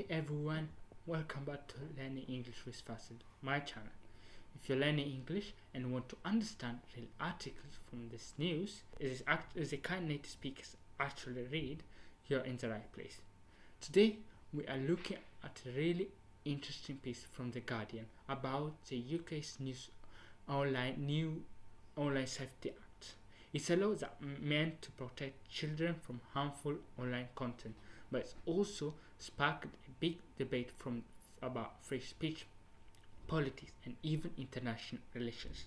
Hi everyone, welcome back to Learning English with Fasil, my channel. If you're learning English and want to understand real articles from this news, is the kind native speakers actually read, you're in the right place. Today we are looking at a really interesting piece from The Guardian about the UK's new online safety act. It's a law that meant to protect children from harmful online content, but it's also sparked a big debate about free speech, politics, and even international relations.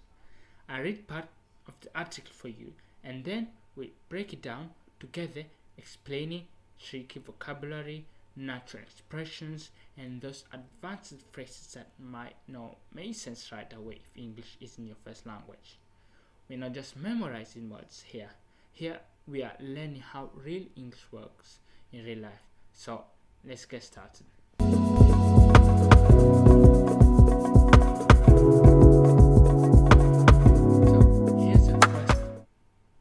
I read part of the article for you, and then we break it down together, explaining tricky vocabulary, natural expressions, and those advanced phrases that might not make sense right away if English isn't your first language. We're not just memorizing words here. Here we are learning how real English works in real life. So let's get started. So here's the first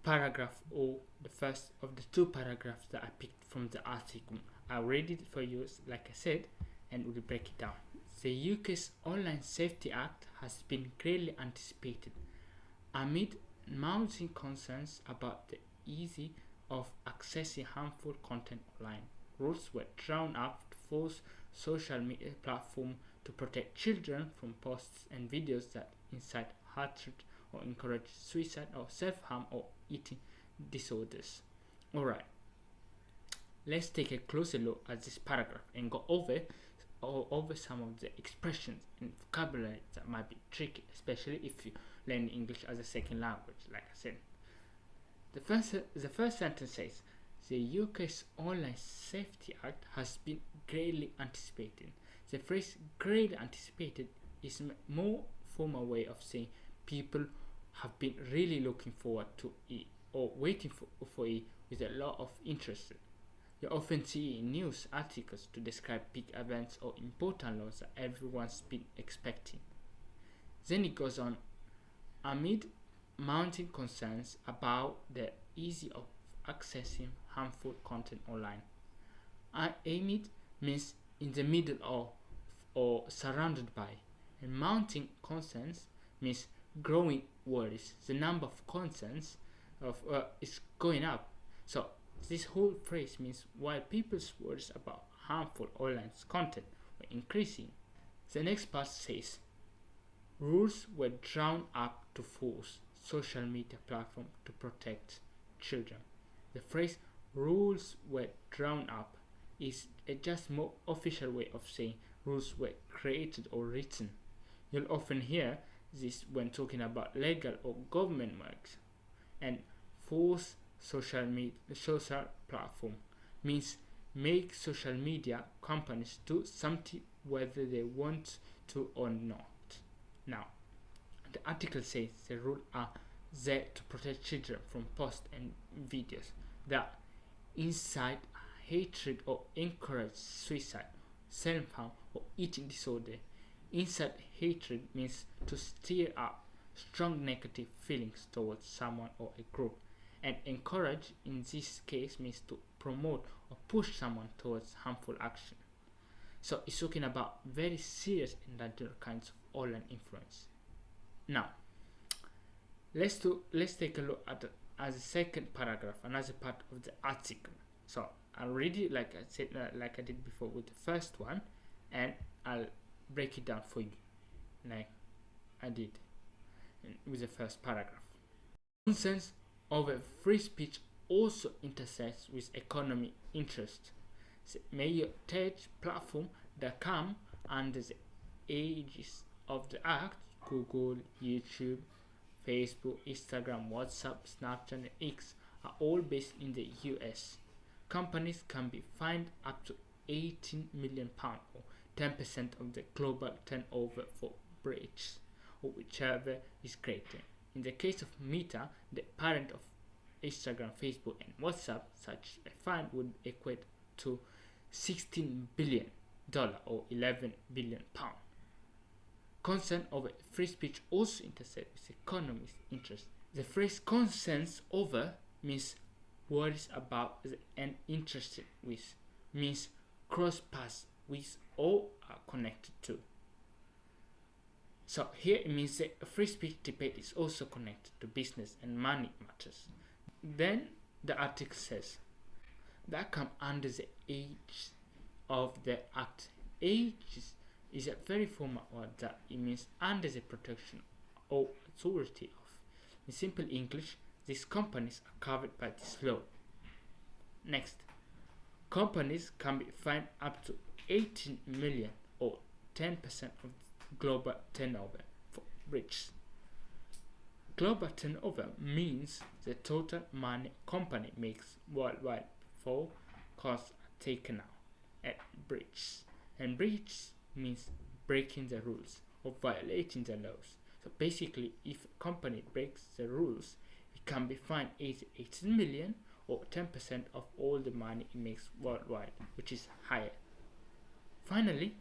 paragraph, or the first of the two paragraphs that I picked from the article. I'll read it for you, like I said, and we'll break it down. The UK's Online Safety Act has been greatly anticipated amid mounting concerns about the ease of accessing harmful content online. Rules were drawn up to force social media platforms to protect children from posts and videos that incite hatred or encourage suicide or self-harm or eating disorders. Alright, let's take a closer look at this paragraph and go over some of the expressions and vocabulary that might be tricky, especially if you learn English as a second language, like I said. The first sentence says, the UK's Online Safety Act has been greatly anticipated. The phrase greatly anticipated is a more formal way of saying people have been really looking forward to it or waiting for it with a lot of interest. You often see in news articles to describe big events or important laws that everyone's been expecting. Then it goes on, amid mounting concerns about the ease of accessing harmful content online. Amid means in the middle of or surrounded by, and mounting concerns means growing worries. The number of concerns is going up. So this whole phrase means while people's worries about harmful online content were increasing. The next part says, rules were drawn up to force social media platforms to protect children. The phrase rules were drawn up is a just more official way of saying rules were created or written. You'll often hear this when talking about legal or government works. And force social platform means make social media companies do something whether they want to or not. Now, the article says the rules are there to protect children from posts and videos that incite hatred or encourage suicide, self-harm, or eating disorder. Incite hatred means to stir up strong negative feelings towards someone or a group, and encourage in this case means to promote or push someone towards harmful action. So it's talking about very serious and dangerous kinds of online influence. Now, let's take a look at the second paragraph, another part of the article. So I'll read it like I said, like I did before with the first one, and I'll break it down for you, like I did with the first paragraph. Concerns over free speech also intersects with economic interest. The major tech platforms that come under the aegis of the Act, Google, YouTube, Facebook, Instagram, WhatsApp, Snapchat, and X, are all based in the US. Companies can be fined up to £18 million or 10% of the global turnover for breach, or whichever is greater. In the case of Meta, the parent of Instagram, Facebook, and WhatsApp, such a fine would equate to $16 billion or 11 billion pounds. Concern over free speech also intersects with economic interest. The phrase concerns over means worries about and interested with, means cross paths which all are connected to. So here it means that a free speech debate is also connected to business and money matters. Then the article says that come under the age of the act. Age is a very formal word that it means under the protection or authority of. In simple English, these companies are covered by this law. Next, companies can be fined up to 18 million or 10% of global turnover for breach. Global turnover means the total money company makes worldwide before costs are taken out at breach. And breach means breaking the rules or violating the laws. So basically, if a company breaks the rules, it can be fined either 18 million or 10% of all the money it makes worldwide, which is higher. Finally,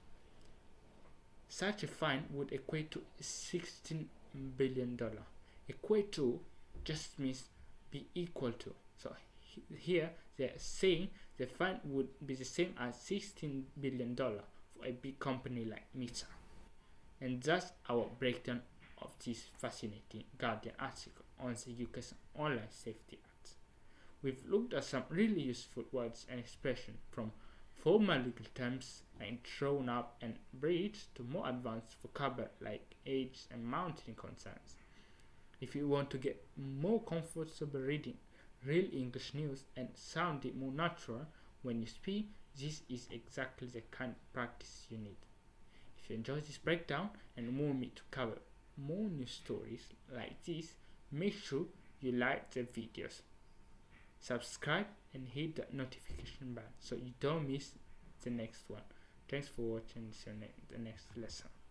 such a fine would equate to $16 billion. Equate to just means be equal to. So here they are saying the fine would be the same as $16 billion for a big company like Meta. And that's our breakdown of this fascinating Guardian article on the UK's Online Safety Act. We've looked at some really useful words and expressions from formal legal terms like thrown up and breach to more advanced vocabulary like age and mounting concerns. If you want to get more comfortable reading real English news and sound it more natural when you speak, this is exactly the kind of practice you need. If you enjoy this breakdown and want me to cover more news stories like this, make sure you like the videos, subscribe and hit the notification bell so you don't miss the next one. Thanks for watching the next lesson.